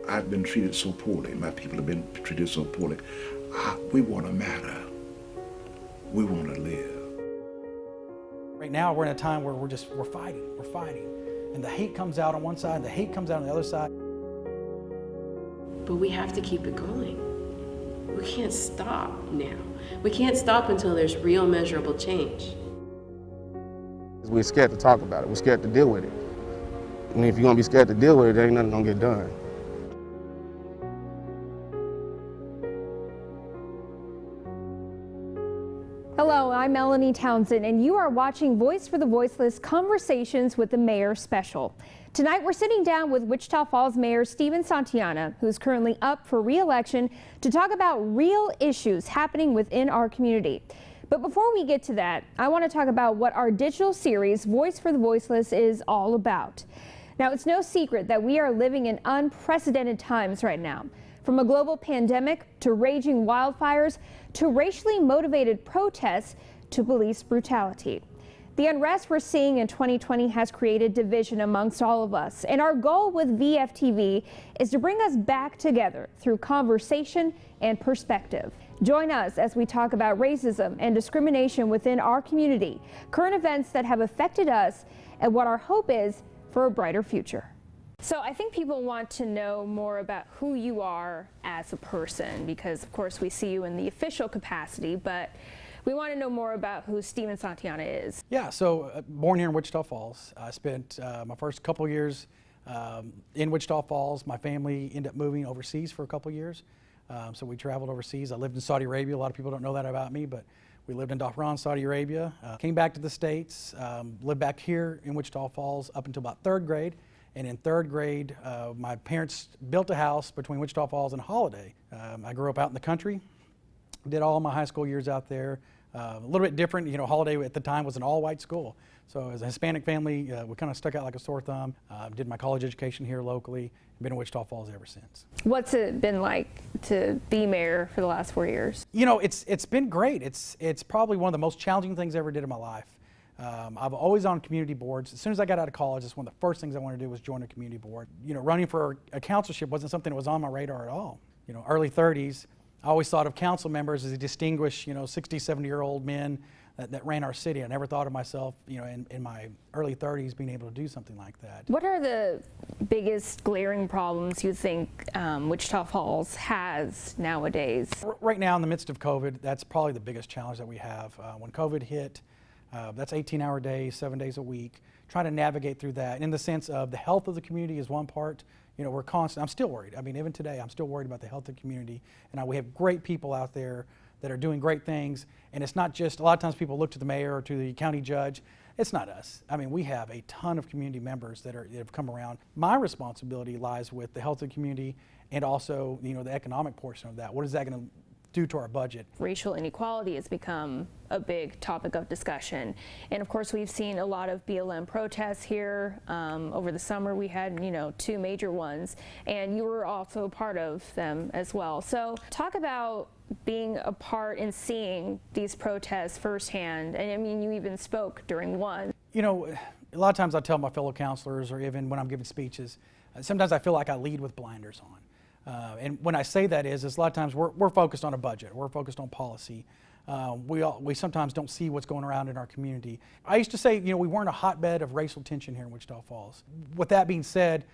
I've been treated so poorly. My people have been treated so poorly. We want to matter. We want to live. Right now, we're in a time where we're fighting. And the hate comes out on one side, and the hate comes out on the other side. But we have to keep it going. We can't stop now. We can't stop until there's real measurable change. We're scared to talk about it. We're scared to deal with it. I mean, if you're gonna be scared to deal with it, there ain't nothing gonna get done. Hello, I'm Melanie Townsend, and you are watching Voice for the Voiceless Conversations with the Mayor Special. Tonight, we're sitting down with Wichita Falls Mayor Stephen Santayana, who's currently up for re-election, to talk about real issues happening within our community. But before we get to that, I want to talk about what our digital series, Voice for the Voiceless, is all about. Now, it's no secret that we are living in unprecedented times right now. From a global pandemic to raging wildfires to racially motivated protests to police brutality. The unrest we're seeing in 2020 has created division amongst all of us, and our goal with VFTV is to bring us back together through conversation and perspective. Join us as we talk about racism and discrimination within our community, current events that have affected us, and what our hope is for a brighter future. So I think people want to know more about who you are as a person, because of course we see you in the official capacity, but we want to know more about who Stephen Santayana is. Yeah, so born here in Wichita Falls. I spent my first couple years in Wichita Falls. My family ended up moving overseas for a couple years. So we traveled overseas. I lived in Saudi Arabia. A lot of people don't know that about me, but we lived in Dhahran, Saudi Arabia. Came back to the States, lived back here in Wichita Falls up until about third grade. And in third grade, my parents built a house between Wichita Falls and Holiday. I grew up out in the country, did all my high school years out there. A little bit different, you know, Holiday at the time was an all-white school. So as a Hispanic family, we kind of stuck out like a sore thumb. Did my college education here locally, been in Wichita Falls ever since. What's it been like to be mayor for the last 4 years? You know, it's been great. It's probably one of the most challenging things I ever did in my life. I've always on community boards. As soon as I got out of college, it's one of the first things I wanted to do was join a community board. You know, running for a councilship wasn't something that was on my radar at all. You know, early 30s, I always thought of council members as distinguished, you know, 60, 70-year-old men that ran our city. I never thought of myself, you know, in my early 30s being able to do something like that. What are the biggest glaring problems you think Wichita Falls has nowadays? Right now, in the midst of COVID, that's probably the biggest challenge that we have. When COVID hit, that's 18-hour days, 7 days a week, trying to navigate through that. And in the sense of the health of the community is one part. You know, I'm still worried. I mean, even today, I'm still worried about the health of the community. And we have great people out there that are doing great things. And it's not just, a lot of times people look to the mayor or to the county judge. It's not us. I mean, we have a ton of community members that have come around. My responsibility lies with the health of the community and also, you know, the economic portion of that. What is that going to do to our budget? Racial inequality has become a big topic of discussion. And of course, we've seen a lot of BLM protests here. Over the summer, we had, you know, 2 major ones, and you were also part of them as well. So talk about being a part and seeing these protests firsthand. And I mean, you even spoke during one. You know, a lot of times I tell my fellow counselors, or even when I'm giving speeches, sometimes I feel like I lead with blinders on. And when I say that is a lot of times we're focused on a budget, we're focused on policy. We sometimes don't see what's going around in our community. I used to say, you know, we weren't a hotbed of racial tension here in Wichita Falls. With that being said,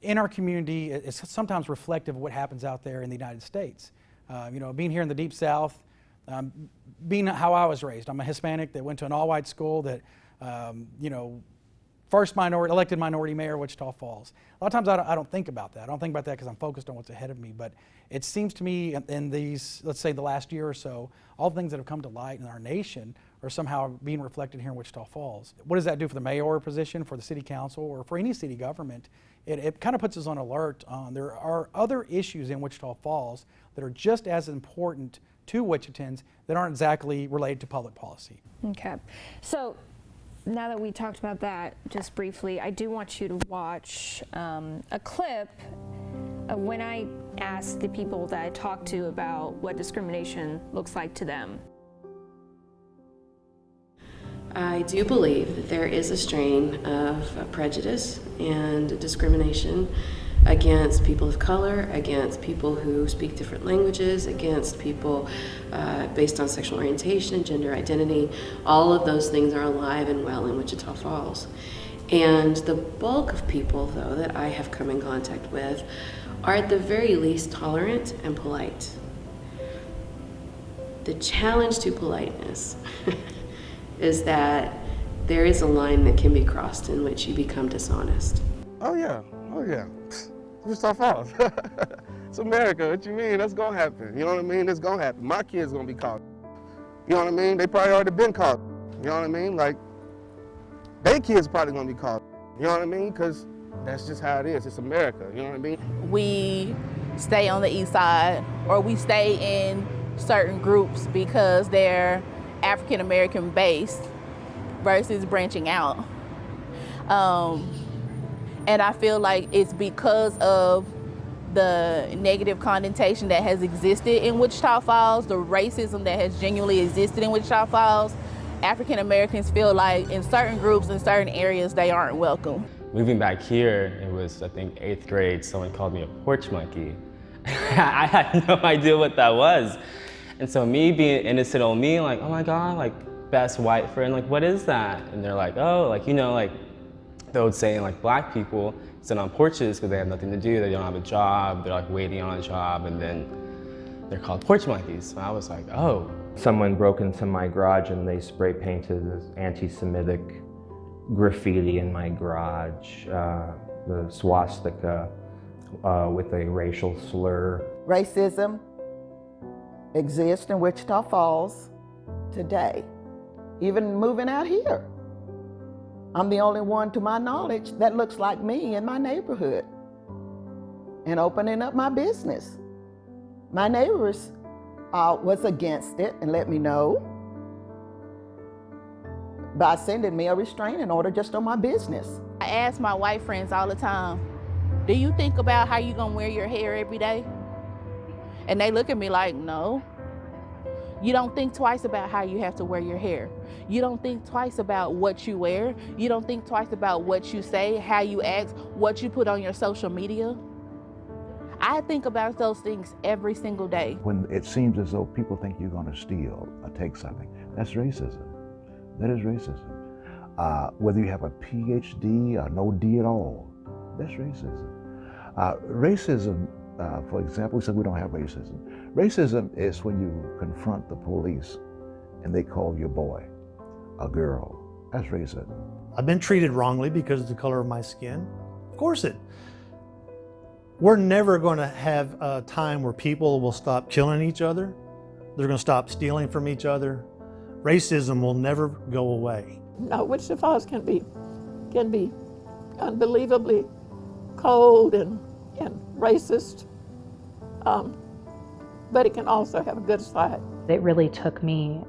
in our community, it's sometimes reflective of what happens out there in the United States. You know, being here in the Deep South, being how I was raised. I'm a Hispanic that went to an all-white school that, you know, first elected minority mayor of Wichita Falls. A lot of times I don't think about that. I don't think about that because I'm focused on what's ahead of me. But it seems to me in these, let's say the last year or so, all the things that have come to light in our nation are somehow being reflected here in Wichita Falls. What does that do for the mayor position, for the city council, or for any city government? It kind of puts us on alert on there are other issues in Wichita Falls that are just as important to Wichitans that aren't exactly related to public policy. Okay. So now that we talked about that just briefly, I do want you to watch a clip of when I asked the people that I talked to about what discrimination looks like to them. I do believe that there is a strain of prejudice and discrimination against people of color, against people who speak different languages, against people based on sexual orientation, gender identity. All of those things are alive and well in Wichita Falls. And the bulk of people, though, that I have come in contact with are at the very least tolerant and polite. The challenge to politeness is that there is a line that can be crossed in which you become dishonest. Oh yeah. Wichita Falls. It's America. What you mean? That's gonna happen. You know what I mean? It's gonna happen. My kids gonna be caught. You know what I mean? They probably already been caught. You know what I mean? Like, their kids probably gonna be caught. You know what I mean? Because that's just how it is. It's America. You know what I mean? We stay on the east side, or we stay in certain groups because they're African American based versus branching out. And I feel like it's because of the negative connotation that has existed in Wichita Falls, the racism that has genuinely existed in Wichita Falls. African Americans feel like in certain groups, in certain areas, they aren't welcome. Moving back here, it was, I think, 8th grade, someone called me a porch monkey. I had no idea what that was. And so me being innocent old me, like, oh my God, like, best white friend, like, what is that? And they're like, oh, like, you know, like, they would say, like, black people sit on porches because they have nothing to do, they don't have a job, they're like waiting on a job, and then they're called porch monkeys. So I was like, oh. Someone broke into my garage and they spray painted this anti-Semitic graffiti in my garage, the swastika with a racial slur. Racism exists in Wichita Falls today, even moving out here. I'm the only one, to my knowledge, that looks like me in my neighborhood and opening up my business. My neighbors was against it and let me know by sending me a restraining order just on my business. I ask my white friends all the time, do you think about how you're gonna wear your hair every day? And they look at me like, no. You don't think twice about how you have to wear your hair. You don't think twice about what you wear. You don't think twice about what you say, how you act, what you put on your social media. I think about those things every single day. When it seems as though people think you're going to steal or take something, that's racism. That is racism. Whether you have a PhD or no D at all, that's racism. Racism, for example, we said we don't have racism. Racism is when you confront the police and they call you a boy, a girl. That's racism. I've been treated wrongly because of the color of my skin. Of course we're never going to have a time where people will stop killing each other. They're going to stop stealing from each other. Racism will never go away. No, Wichita Falls can be unbelievably cold and racist, but it can also have a good side. It really took me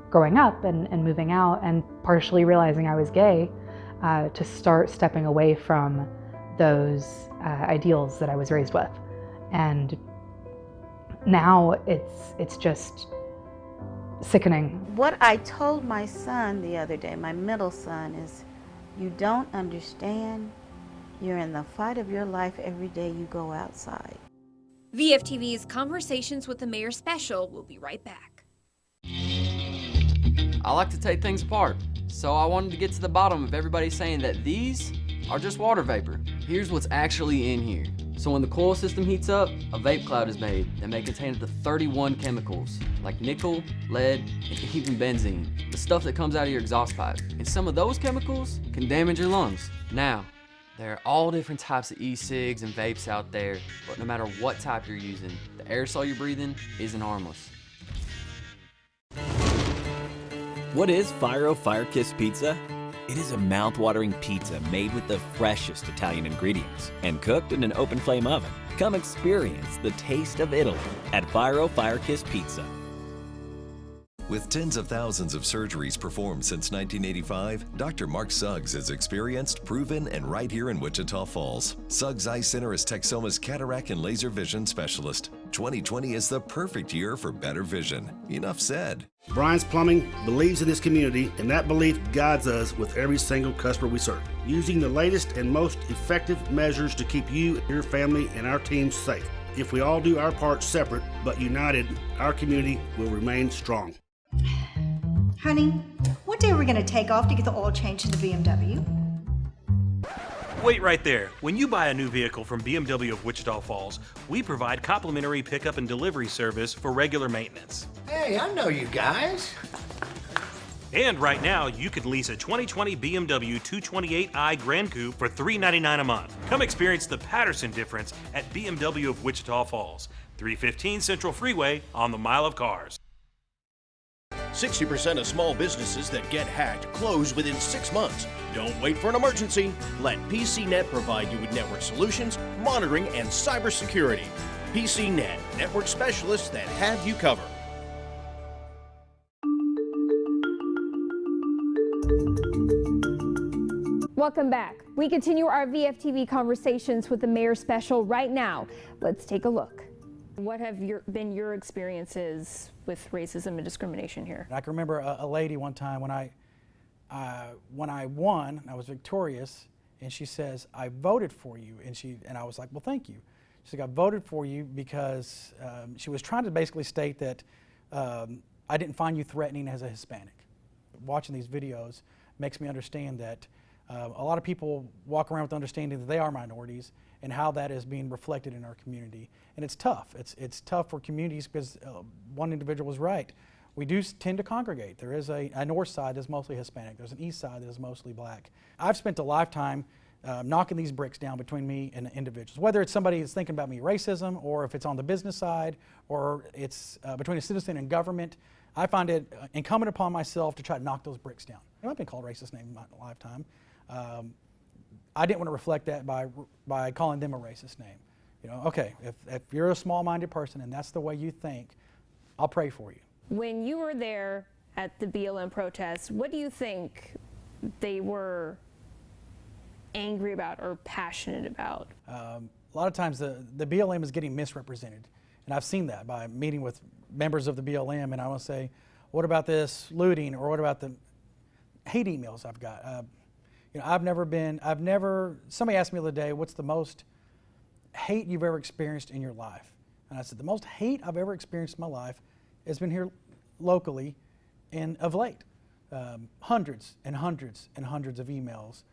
growing up and moving out and partially realizing I was gay to start stepping away from those ideals that I was raised with. And now it's just sickening. What I told my son the other day, my middle son, is you don't understand. You're in the fight of your life every day you go outside. VFTV's Conversations with the Mayor special will be right back. I like to take things apart, so I wanted to get to the bottom of everybody saying that these are just water vapor. Here's what's actually in here. So when the coil system heats up, a vape cloud is made that may contain up to 31 chemicals, like nickel, lead, and even benzene, the stuff that comes out of your exhaust pipe. And some of those chemicals can damage your lungs. Now, there are all different types of e-cigs and vapes out there, but no matter what type you're using, the aerosol you're breathing isn't harmless. What is Firo Fire Kiss Pizza? It is a mouth-watering pizza made with the freshest Italian ingredients and cooked in an open flame oven. Come experience the taste of Italy at Firo Fire Kiss Pizza. With tens of thousands of surgeries performed since 1985, Dr. Mark Suggs is experienced, proven, and right here in Wichita Falls. Suggs Eye Center is Texoma's cataract and laser vision specialist. 2020 is the perfect year for better vision. Enough said. Brian's Plumbing believes in this community, and that belief guides us with every single customer we serve, using the latest and most effective measures to keep you, your family, and our team safe. If we all do our part separate but united, our community will remain strong. Honey, what day are we going to take off to get the oil change in the BMW? Wait right there. When you buy a new vehicle from BMW of Wichita Falls, we provide complimentary pickup and delivery service for regular maintenance. Hey, I know you guys. And right now, you can lease a 2020 BMW 228i Grand Coupe for $399 a month. Come experience the Patterson difference at BMW of Wichita Falls, 315 Central Freeway on the Mile of Cars. 60% of small businesses that get hacked close within 6 months. Don't wait for an emergency. Let PCNet provide you with network solutions, monitoring, and cybersecurity. PCNet, network specialists that have you covered. Welcome back. We continue our VFTV conversations with the Mayor Special right now. Let's take a look. What have been your experiences with racism and discrimination here? I can remember a lady one time when I won, I was victorious, and she says, "I voted for you," and I was like, "Well, thank you." She's like, "I voted for you because," she was trying to basically state that I didn't find you threatening as a Hispanic. Watching these videos makes me understand that a lot of people walk around with the understanding that they are minorities and how that is being reflected in our community. And it's tough. It's tough for communities because one individual was right. We do tend to congregate. There is a north side that's mostly Hispanic. There's an east side that is mostly black. I've spent a lifetime knocking these bricks down between me and individuals, whether it's somebody that's thinking about me racism, or if it's on the business side, or it's between a citizen and government. I find it incumbent upon myself to try to knock those bricks down. And I've been called racist name in my lifetime. I didn't want to reflect that by calling them a racist name. You know, okay, if you're a small-minded person and that's the way you think, I'll pray for you. When you were there at the BLM protest, what do you think they were angry about or passionate about? A lot of times the BLM is getting misrepresented, and I've seen that by meeting with members of the BLM, and I want to say, what about this looting, or what about the hate emails I've got? You know, somebody asked me the other day, what's the most hate you've ever experienced in your life? And I said, the most hate I've ever experienced in my life has been here locally and of late. Hundreds and hundreds and hundreds of emails,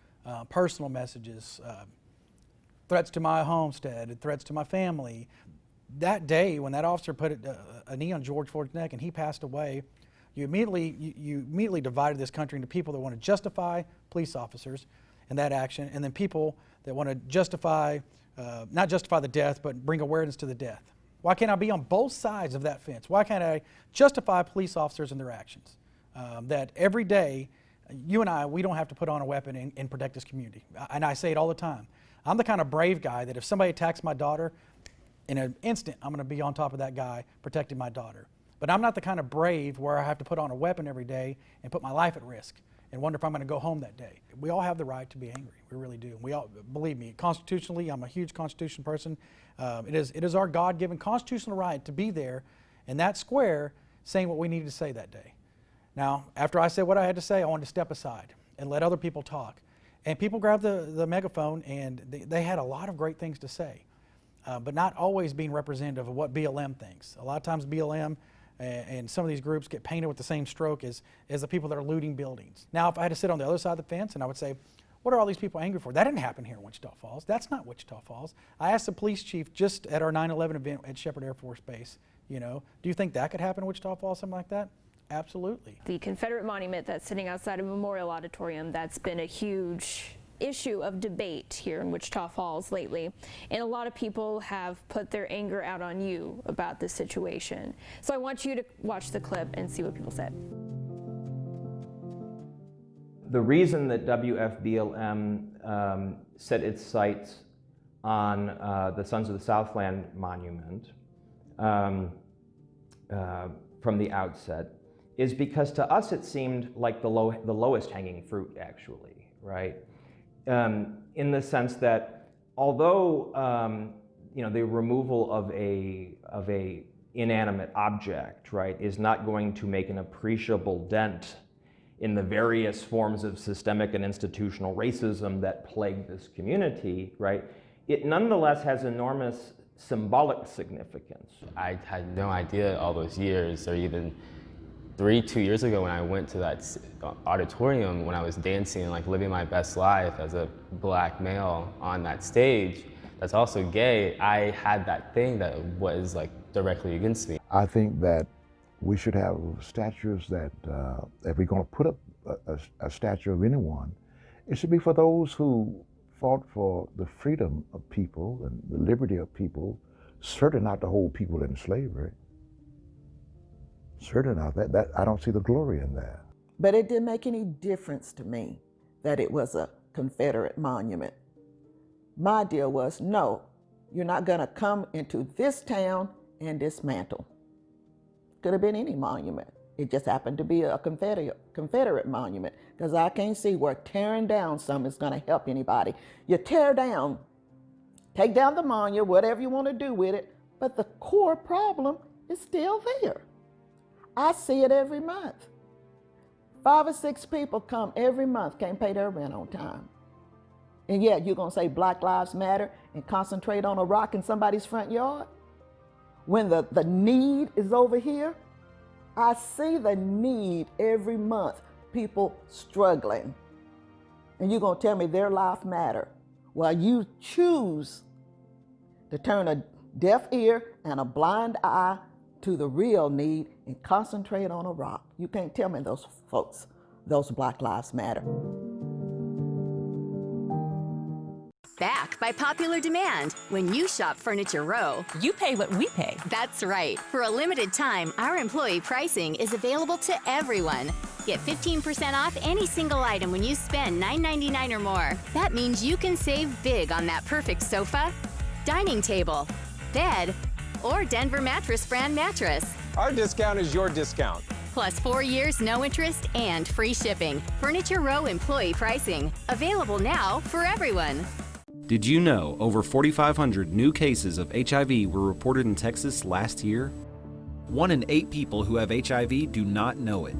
personal messages, threats to my homestead, threats to my family. That day when that officer put a knee on George Floyd's neck and he passed away, you immediately divided this country into people that want to justify police officers and that action, and then people that want to justify, not justify the death, but bring awareness to the death. Why can't I be on both sides of that fence? Why can't I justify police officers and their actions? That every day, you and I, we don't have to put on a weapon and protect this community. And I say it all the time. I'm the kind of brave guy that if somebody attacks my daughter, in an instant, I'm going to be on top of that guy protecting my daughter. But I'm not the kind of brave where I have to put on a weapon every day and put my life at risk and wonder if I'm going to go home that day. We all have the right to be angry. We really do. We all, believe me, constitutionally, I'm a huge Constitution person. It is our God-given constitutional right to be there in that square saying what we needed to say that day. Now, after I said what I had to say, I wanted to step aside and let other people talk. And people grabbed the megaphone, and they had a lot of great things to say, but not always being representative of what BLM thinks. A lot of times BLM and some of these groups get painted with the same stroke as the people that are looting buildings. Now, if I had to sit on the other side of the fence and I would say, what are all these people angry for? That didn't happen here in Wichita Falls. That's not Wichita Falls. I asked the police chief just at our 9/11 event at Shepherd Air Force Base, you know, do you think that could happen in Wichita Falls, something like that? Absolutely. The Confederate monument that's sitting outside of Memorial Auditorium, that's been a huge issue of debate here in Wichita Falls lately, and a lot of people have put their anger out on you about this situation. So I want you to watch the clip and see what people said. The reason that WFBLM set its sights on the Sons of the Southland monument from the outset is because to us it seemed like the lowest hanging fruit, actually, right? In the sense that although the removal of a inanimate object, right, is not going to make an appreciable dent in the various forms of systemic and institutional racism that plague this community, right, it nonetheless has enormous symbolic significance. I had no idea all those years, or even 2 years ago when I went to that auditorium when I was dancing and like living my best life as a black male on that stage that's also gay, I had that thing that was like directly against me. I think that we should have statues that, if we're going to put up a statue of anyone, it should be for those who fought for the freedom of people and the liberty of people, certainly not to hold people in slavery. Certainly not. That I don't see the glory in that. But it didn't make any difference to me that it was a Confederate monument. My deal was, no, you're not going to come into this town and dismantle. Could have been any monument. It just happened to be a Confederate monument, because I can't see where tearing down something is going to help anybody. You tear down, take down the monument, whatever you want to do with it, but the core problem is still there. I see it every month. 5 or 6 people come every month, can't pay their rent on time. And yet you're going to say Black Lives Matter and concentrate on a rock in somebody's front yard? When the need is over here? I see the need every month, people struggling. And you're going to tell me their life matter while you choose to turn a deaf ear and a blind eye to the real need and concentrate on a rock. You can't tell me those folks, those Black Lives Matter. Back by popular demand. When you shop Furniture Row, you pay what we pay. That's right. For a limited time, our employee pricing is available to everyone. Get 15% off any single item when you spend $9.99 or more. That means you can save big on that perfect sofa, dining table, bed, or Denver Mattress brand mattress. Our discount is your discount. Plus 4 years, no interest, and free shipping. Furniture Row employee pricing. Available now for everyone. Did you know over 4,500 new cases of HIV were reported in Texas last year? 1 in 8 people who have HIV do not know it.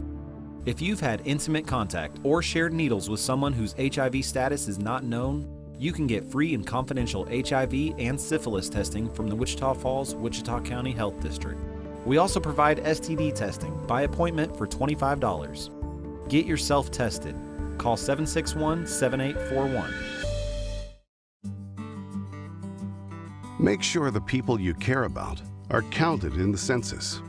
If you've had intimate contact or shared needles with someone whose HIV status is not known, you can get free and confidential HIV and syphilis testing from the Wichita Falls, Wichita County Health District. We also provide STD testing by appointment for $25. Get yourself tested. Call 761-7841. Make sure the people you care about are counted in the census.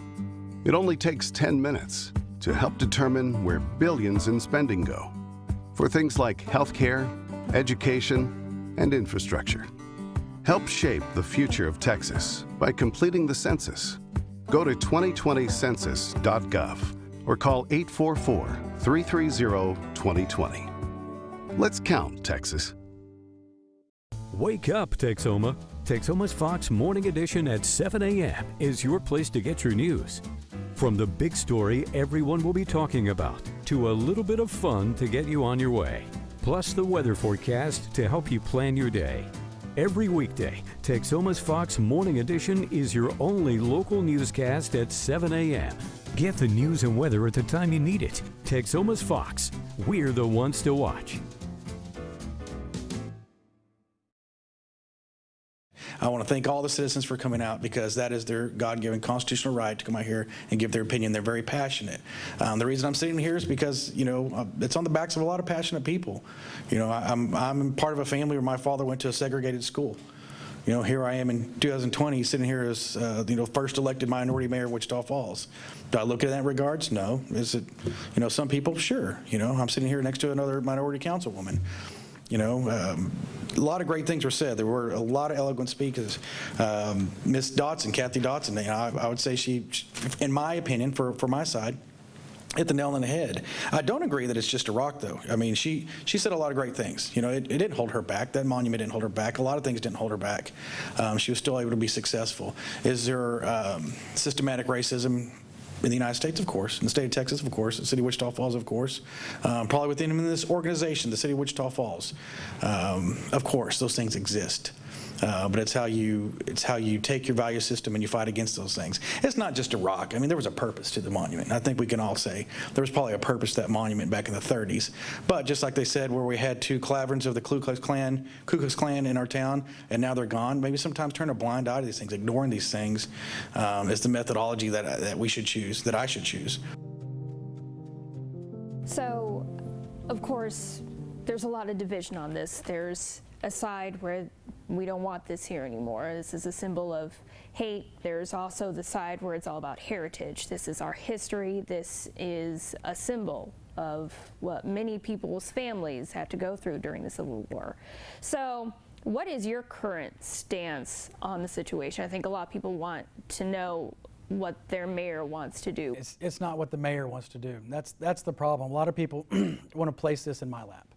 It only takes 10 minutes to help determine where billions in spending go for things like healthcare, education, and infrastructure. Help shape the future of Texas by completing the census. Go to 2020census.gov or call 844-330-2020. Let's count, Texas. Wake up, Texoma. Texoma's Fox Morning Edition at 7 a.m. is your place to get your news. From the big story everyone will be talking about to a little bit of fun to get you on your way. Plus the weather forecast to help you plan your day. Every weekday, Texoma's Fox Morning Edition is your only local newscast at 7 a.m. Get the news and weather at the time you need it. Texoma's Fox. We're the ones to watch. I want to thank all the citizens for coming out, because that is their God-given constitutional right to come out here and give their opinion. They're very passionate. The reason I'm sitting here is because, it's on the backs of a lot of passionate people. I'm part of a family where my father went to a segregated school. Here I am in 2020 sitting here as, first elected minority mayor of Wichita Falls. Do I look at it in that regards? No. Is it, some people? Sure. I'm sitting here next to another minority councilwoman. A lot of great things were said. There were a lot of eloquent speakers. Miss Dotson, Kathy Dotson, I would say she, in my opinion, for my side, hit the nail on the head. I don't agree that it's just a rock, though. I mean, she said a lot of great things. It didn't hold her back. That monument didn't hold her back. A lot of things didn't hold her back. She was still able to be successful. Is there systematic racism in the United States? Of course. In the state of Texas, of course. The city of Wichita Falls, of course. Probably within this organization, the city of Wichita Falls. Of course, those things exist. but it's how you take your value system and you fight against those things. It's not just a rock. I mean, there was a purpose to the monument. I think we can all say there was probably a purpose to that monument back in the 30s. But just like they said, where we had 2 claverins of the Ku Klux Klan in our town, and now they're gone. Maybe sometimes turn a blind eye to these things, ignoring these things, is the methodology that we should choose, that I should choose. So, of course, there's a lot of division on this. There's a side where we don't want this here anymore. This is a symbol of hate. There's also the side where it's all about heritage. This is our history. This is a symbol of what many people's families had to go through during the Civil War. So, what is your current stance on the situation? I think a lot of people want to know what their mayor wants to do. It's not what the mayor wants to do. That's the problem. A lot of people want to place this in my lap.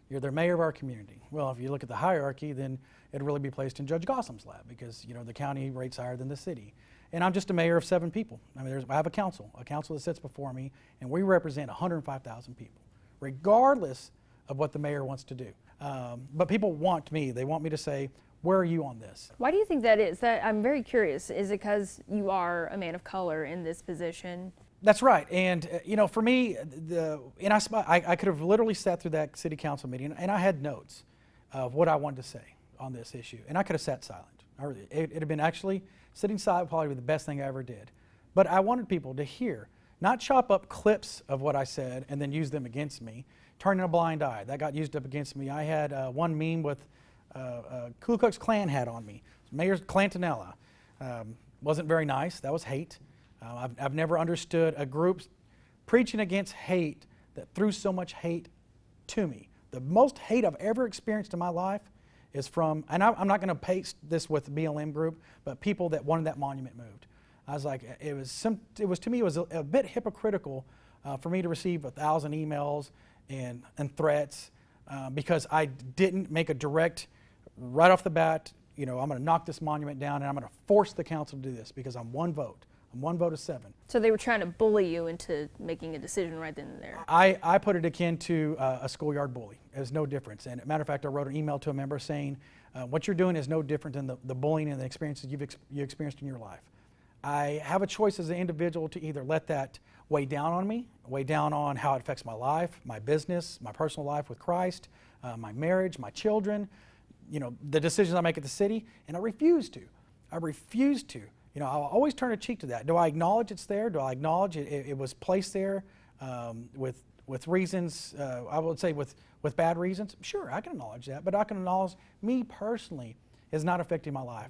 You're the mayor of our community. Well, if you look at the hierarchy, then it'd really be placed in Judge Gossom's lap, because the county rates higher than the city. And I'm just a mayor of 7 people. I mean, I have a council that sits before me, and we represent 105,000 people, regardless of what the mayor wants to do. But people want me. They want me to say, where are you on this? Why do you think that is? I'm very curious. Is it because you are a man of color in this position? That's right. And for me, I could have literally sat through that city council meeting, and I had notes of what I wanted to say on this issue, and I could have sat silent. It'd have been actually sitting silent, probably the best thing I ever did. But I wanted people to hear, not chop up clips of what I said and then use them against me, turning a blind eye. That got used up against me. I had one meme with a Ku Klux Klan hat on me. Mayor Clantonella. Wasn't very nice. That was hate. I've never understood a group preaching against hate that threw so much hate to me. The most hate I've ever experienced in my life is from, and I'm not going to paste this with the BLM group, but people that wanted that monument moved. I was like, to me, it was a bit hypocritical for me to receive 1,000 emails and threats because I didn't make a direct, right off the bat, I'm going to knock this monument down and I'm going to force the council to do this because I'm one vote. I'm one vote of 7. So they were trying to bully you into making a decision right then and there. I put it akin to a schoolyard bully. There's no difference. And as a matter of fact, I wrote an email to a member saying, what you're doing is no different than the bullying and the experiences you experienced in your life. I have a choice as an individual to either let that weigh down on me, weigh down on how it affects my life, my business, my personal life with Christ, my marriage, my children, the decisions I make at the city, and I refuse to. I refuse to. I'll always turn a cheek to that. Do I acknowledge it's there? Do I acknowledge it was placed there with reasons, I would say with bad reasons? Sure, I can acknowledge that, but I can acknowledge me personally is not affecting my life.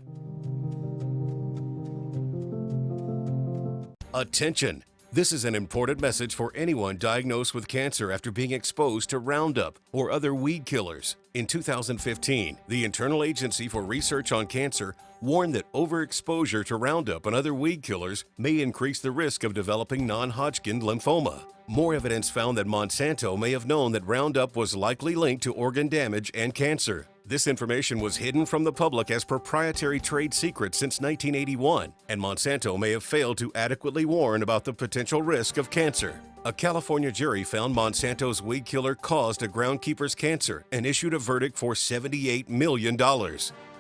Attention! This is an important message for anyone diagnosed with cancer after being exposed to Roundup or other weed killers. In 2015, the Internal Agency for Research on Cancer warned that overexposure to Roundup and other weed killers may increase the risk of developing non-Hodgkin lymphoma. More evidence found that Monsanto may have known that Roundup was likely linked to organ damage and cancer. This information was hidden from the public as proprietary trade secrets since 1981, and Monsanto may have failed to adequately warn about the potential risk of cancer. A California jury found Monsanto's weed killer caused a groundkeeper's cancer and issued a verdict for $78 million.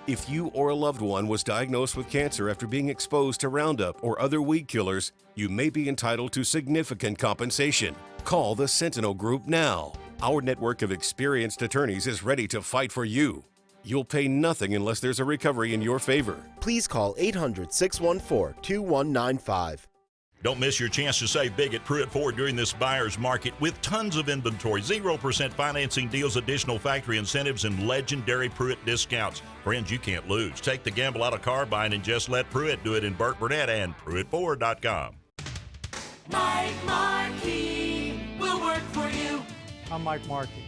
If you or a loved one was diagnosed with cancer after being exposed to Roundup or other weed killers, you may be entitled to significant compensation. Call the Sentinel Group now. Our network of experienced attorneys is ready to fight for you. You'll pay nothing unless there's a recovery in your favor. Please call 800-614-2195. Don't miss your chance to save big at Pruitt Ford during this buyer's market with tons of inventory, 0% financing deals, additional factory incentives, and legendary Pruitt discounts. Friends, you can't lose. Take the gamble out of car buying and just let Pruitt do it in Burke Burnett and PruittFord.com. Mike Markey will work for you. I'm Mike Markey.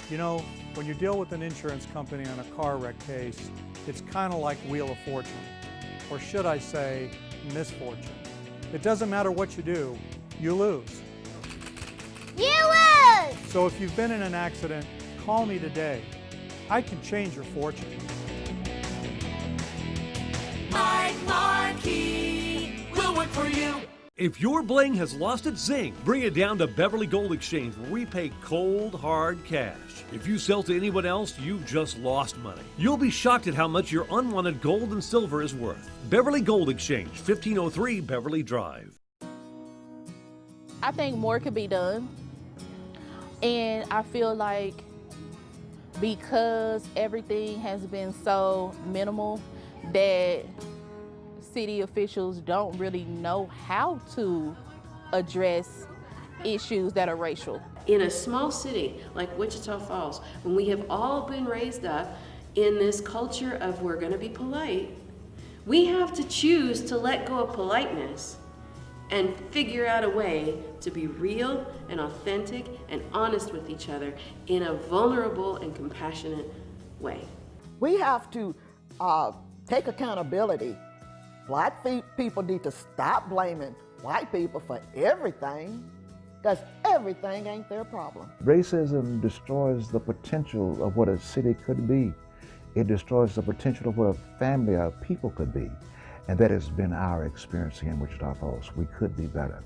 When you deal with an insurance company on a car wreck case, it's kind of like Wheel of Fortune, or should I say, misfortune. It doesn't matter what you do, you lose. You lose! So if you've been in an accident, call me today. I can change your fortune. Mike Markey will work for you. If your bling has lost its zing, bring it down to Beverly Gold Exchange, where we pay cold, hard cash. If you sell to anyone else, you've just lost money. You'll be shocked at how much your unwanted gold and silver is worth. Beverly Gold Exchange, 1503 Beverly Drive. I think more could be done. And I feel like because everything has been so minimal that city officials don't really know how to address issues that are racial. In a small city like Wichita Falls, when we have all been raised up in this culture of we're going to be polite, we have to choose to let go of politeness and figure out a way to be real and authentic and honest with each other in a vulnerable and compassionate way. We have to take accountability. Black people need to stop blaming white people for everything, because everything ain't their problem. Racism destroys the potential of what a city could be. It destroys the potential of what a family or people could be. And that has been our experience here in Wichita Falls. We could be better.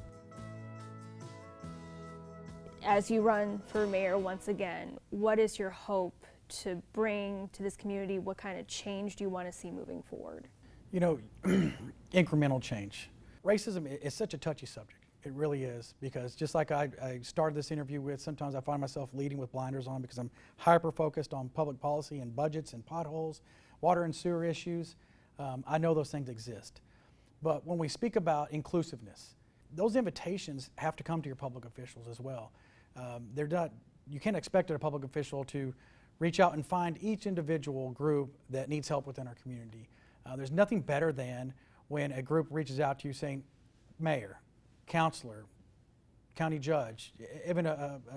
As you run for mayor once again, what is your hope to bring to this community? What kind of change do you want to see moving forward? You know, incremental change. Racism is such a touchy subject. It really is, because just like I started this interview with, sometimes I find myself leading with blinders on because I'm hyper-focused on public policy and budgets and potholes, water and sewer issues. I know those things exist. But when we speak about inclusiveness, those invitations have to come to your public officials as well. You can't expect a public official to reach out and find each individual group that needs help within our community. There's nothing better than when a group reaches out to you saying, mayor, counselor, county judge, even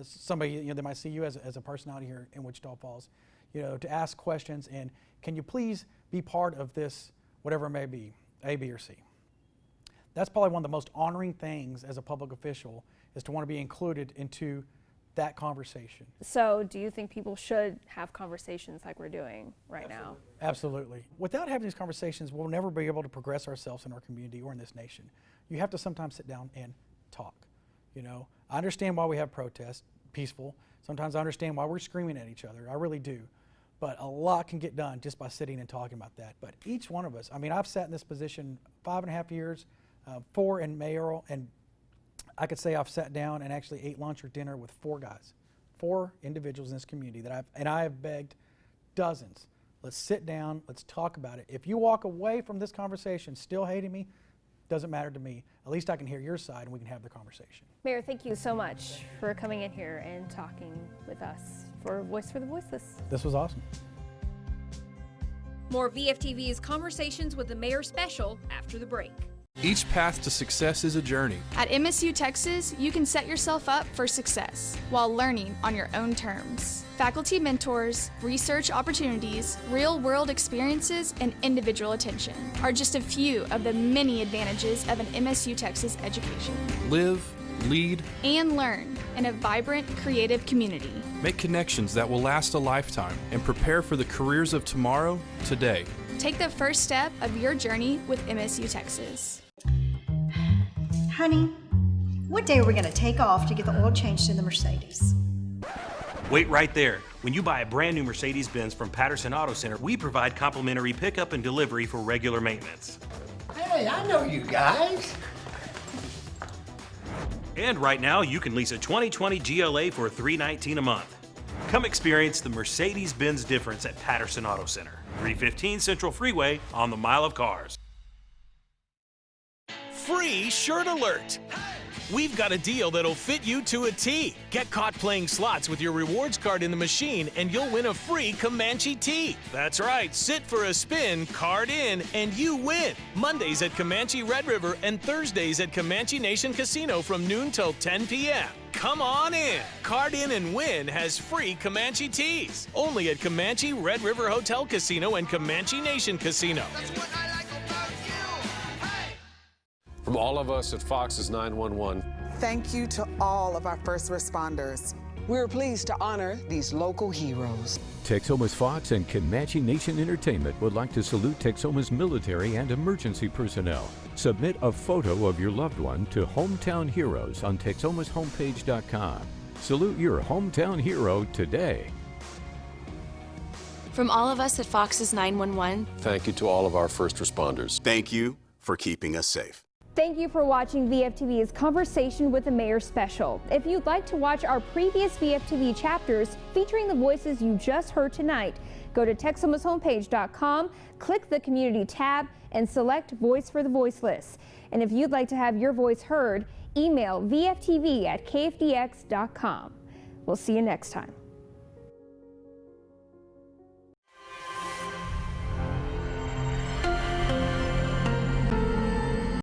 somebody that might see you as a personality here in Wichita Falls, to ask questions and can you please be part of this, whatever it may be, A, B, or C. That's probably one of the most honoring things as a public official, is to want to be included into that conversation. So do you think people should have conversations like we're doing right now? Absolutely. Without having these conversations, we'll never be able to progress ourselves in our community or in this nation. You have to sometimes sit down and talk. I understand why we have protests, peaceful. Sometimes I understand why we're screaming at each other. I really do. But a lot can get done just by sitting and talking about that. But each one of us, I've sat in this position 5.5 years, 4 in mayoral, and I could say I've sat down and actually ate lunch or dinner with 4 guys, 4 individuals in this community that I have begged dozens. Let's sit down, let's talk about it. If you walk away from this conversation still hating me, doesn't matter to me. At least I can hear your side and we can have the conversation. Mayor, thank you so much for coming in here and talking with us for Voice for the Voiceless. This was awesome. More VFTV's Conversations with the Mayor special after the break. Each path to success is a journey. At MSU Texas, you can set yourself up for success while learning on your own terms. Faculty mentors, research opportunities, real-world experiences, and individual attention are just a few of the many advantages of an MSU Texas education. Live, lead, and learn in a vibrant, creative community. Make connections that will last a lifetime and prepare for the careers of tomorrow, today. Take the first step of your journey with MSU Texas. Honey, what day are we going to take off to get the oil changed in the Mercedes? Wait right there. When you buy a brand new Mercedes-Benz from Patterson Auto Center, we provide complimentary pickup and delivery for regular maintenance. Hey, I know you guys. And right now, you can lease a 2020 GLA for $319 a month. Come experience the Mercedes-Benz difference at Patterson Auto Center, 315 Central Freeway on the Mile of Cars. Free shirt alert! We've got a deal that'll fit you to a T. Get caught playing slots with your rewards card in the machine and you'll win a free Comanche tee. That's right, sit for a spin, card in, and you win. Mondays at Comanche Red River and Thursdays at Comanche Nation Casino from noon till 10 p.m. Come on in. Card in and win has free Comanche tees. Only at Comanche Red River Hotel Casino and Comanche Nation Casino. From all of us at Fox's 911. Thank you to all of our first responders. We're pleased to honor these local heroes. Texoma's Fox and Comanche Nation Entertainment would like to salute Texoma's military and emergency personnel. Submit a photo of your loved one to Hometown Heroes on Texomashomepage.com. Salute your hometown hero today. From all of us at Fox's 911, thank you to all of our first responders. Thank you for keeping us safe. Thank you for watching VFTV's Conversation with the Mayor special. If you'd like to watch our previous VFTV chapters featuring the voices you just heard tonight, go to Texomashomepage.com, click the Community tab, and select Voice for the Voiceless. And if you'd like to have your voice heard, email VFTV@kfdx.com. We'll see you next time.